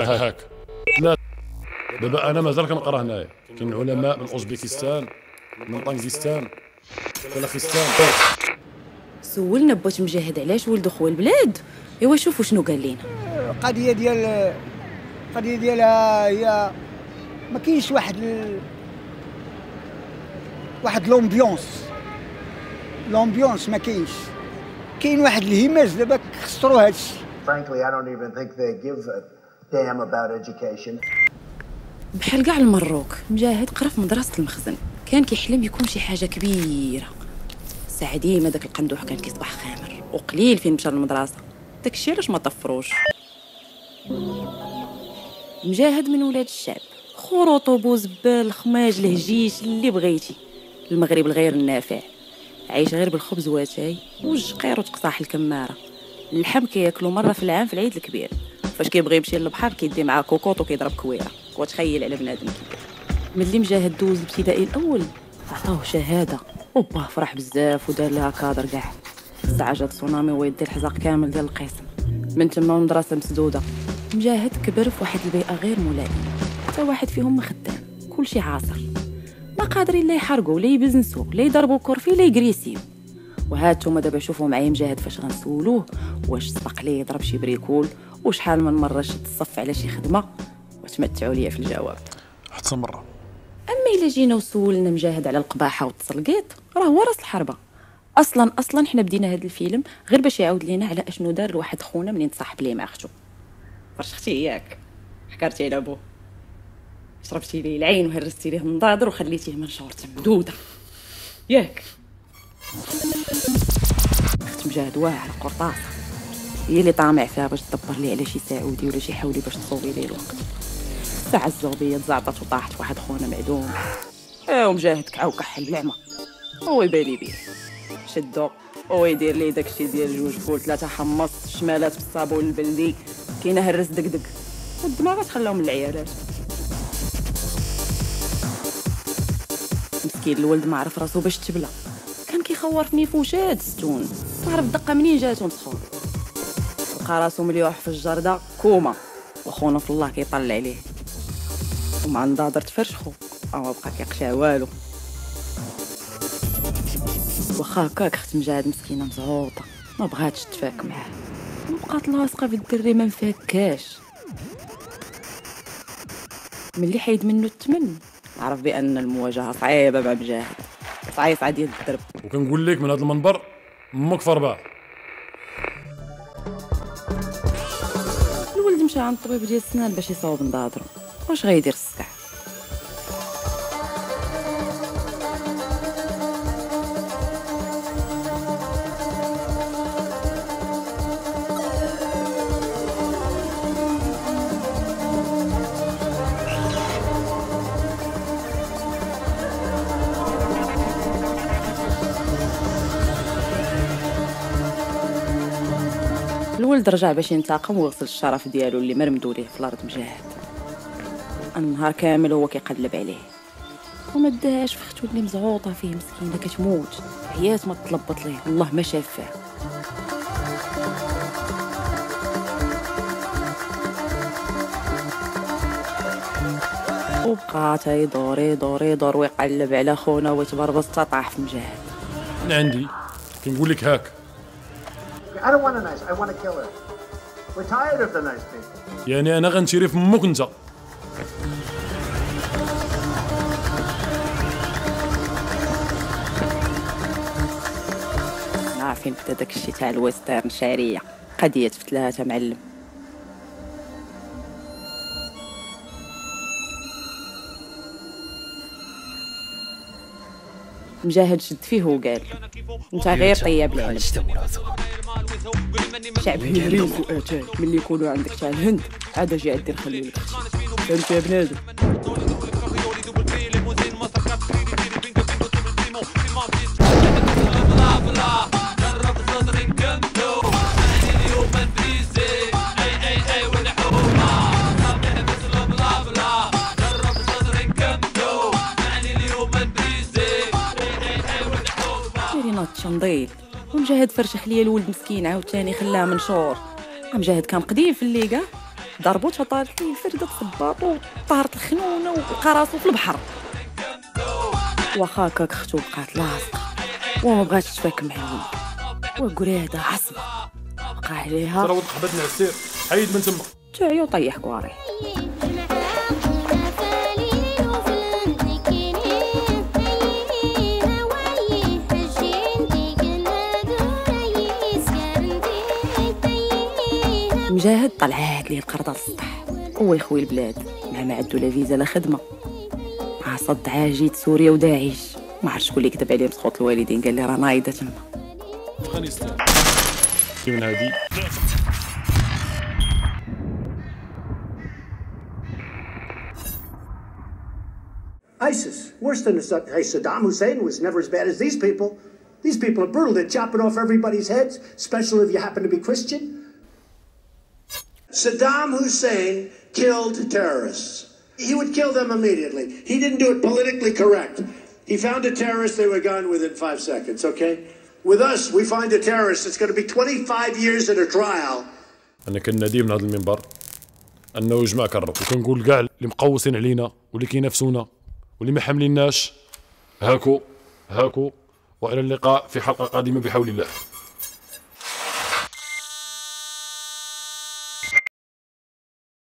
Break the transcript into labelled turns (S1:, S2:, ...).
S1: هاك. لا دابا انا مازال كنقرا هنايا، كاين علماء من اوزبكستان، من طنجستان، كازاخستان.
S2: سولنا بوت مجاهد علاش ولدو خو البلاد. ايوا شوفوا شنو قال لينا.
S3: القضيه ديالها هي ما كاينش واحد لومبيونس ما كاينش. كاين واحد الهماج دابا خسروا هادشي.
S4: Frankly, I don't even think they give a damn about education.
S2: بحال كاع المروك مجاهد قرا في مدرسه المخزن، كان كيحلم يكون شي حاجه كبيره. ساعه ديما داك القندوح كان كيصبح خامر وقليل فين مشى للمدرسه، داكشي علاش ما طفروش. مجاهد من ولاد الشعب، خروطو بوزبال خماج الهجيش اللي بغيتي. المغرب الغير النافع، عايش غير بالخبز واتاي والجقير وتقصاح الكماره. اللحم كياكلو مره في العام في العيد الكبير، فاش كيبغي يمشي للبحر كيدي معاه كوكوط وكيضرب كويره. وتخيل على بنادم كبير. ملي مجاهد دوز الابتدائي الاول عطاوه شهاده وباه فرح بزاف ودار لها كادر كاع. الساعه جات تسونامي ويدي الحزاق كامل ديال القسم. من تما المدرسه مسدوده. مجاهد كبر في واحد البيئه غير ملائمه، حتى واحد فيهم ما خدام، كلشي عاصر، ما قادرين لا يحرقوا لا يبزنسوا لا يضربوا كرفي لا يكريسيو. وهاتوما دابا شوفوا معايا مجاهد فاش غنسولوه واش سبق ليه يضرب شي بريكول، وشحال من مره شد الصف على شي خدمه، وتمتعوا ليا في الجواب
S1: حتى مره.
S2: اما الا جينا وسولنا مجاهد على القباحه والتسلقيط راه هو راس الحربه. اصلا حنا بدينا هذا الفيلم غير باش يعاود لينا على اشنو دار لواحد خونا منين تصاحب ليه مع اختو. فرشختي ياك، حكرتي على ابوه، شربتي ليه العين وهرستي ليه النضاضر وخليتيه منشور تمدوده ياك. اخت مجاهد واعره قرطاسه، هي اللي طامع فيها باش تدبر ليه على شي سعودي ولا شي حولي باش تصوبي ليه الوقت. الساعه الزغبيه تزعطت وطاحت واحد خونا معدوم. ومجاهد كعاو كحل بالعمى، هو يبالي بيه شدو هو يدير ليه داكشي ديال 2 فول 3 حمص شمالات بالصابون البلدي، كاينه هرس دقدق والدماغ تخلاهم العيالات. مسكين الولد ما عرف راسو باش تبلى، كان كيخور في نيفوشات ستون، ما عرف الدقه منين جاتو مسخون. لقى راسو مليوح في الجرده كوما، وخونا في الله كيطلع عليه ومع نضاضر تفرشخو ما بقى كيقشع والو. واخا هكاك اخت مجاهد مسكينه مزعوطه ما بغاتش تفاك معاه، وبقات لاصقه في الدري ما مفاكاش. ملي حيد منه الثمن عرف بان المواجهه صعيبه مع مجاهد، صعيصه ديال الدرب.
S1: وكنقول لك من هذا المنبر امك في 4.
S2: الولد مشى عند الطبيب ديال السنان باش يصاوب نضاضرو، واش غيدير السكع؟ الولد رجع باش ينتقم ويغسل الشرف ديالو اللي مرمدو ليه في الارض مجاهد. النهار كامل هو كيقلب عليه وما داش في اختو اللي مزعوطه فيه مسكينه كتموت، عيات ما تلبط ليه والله ما شاف فيها. وبقى يدور ويقلب على خونا ويتبربص حتى طاح في مجاهد.
S1: انا عندي كنقول لك هاك.
S4: I don't want a nice, I want to kill her. We're tired of the nice people.
S1: يعني انا غنشري في امك انت.
S2: عارفين بدا داكشي تاع الويسترن شعريه، قضيه في 3 معلم. مجاهد شد فيه وقال انت غير طيب العلم. شعب هيريز واتاي ملي يكونوا عندك تاع الهند عاد اجي عندي نخلي لك فهمت يا بنادم. تشنضيل ومجاهد فرشخ ليا الولد مسكين عاوتاني خلاه منشور. مجاهد كان قديم في الليغا ضربوتها طارت ليه الفردة تصباطو طارت الخنونة ولقى راسو في البحر. واخا هكاك اختو بقات لاصقة وما بغاتش تفاك معاهم، وقريدة عصبة بقى عليها
S1: ترى ولد قحبتني على السير، حيد من تما
S2: تعيا وطيح كواري. مجاهد طلعات ليه القرضة للسطح، هو يخوي البلاد مع ما عدو لا فيزا لا خدمة، مع صد عاجيت سوريا وداعش. ما عرفت شكون اللي كذب عليه مسخوط الوالدين قال لي راه نايضه تما.
S1: افغانستان من هادي
S4: ISIS, worse than Saddam Hussein was never as bad as these people. These people are brutal. They're chopping off everybody's heads, especially if you happen to be Christian. Saddam Hussein killed terrorists. He would kill them immediately. He didn't do it politically correct. He found a terrorist, they were gone within 5 seconds, okay? With us, we find a terrorist, it's going to be 25 years at a trial.
S1: انا كنادي من هذا المنبر انه يا جماعه كنرب، وكنقول كاع اللي مقوسين علينا واللي كينافسونا واللي ما حامليناش هاكو والى اللقاء في حلقه قادمه بحول الله.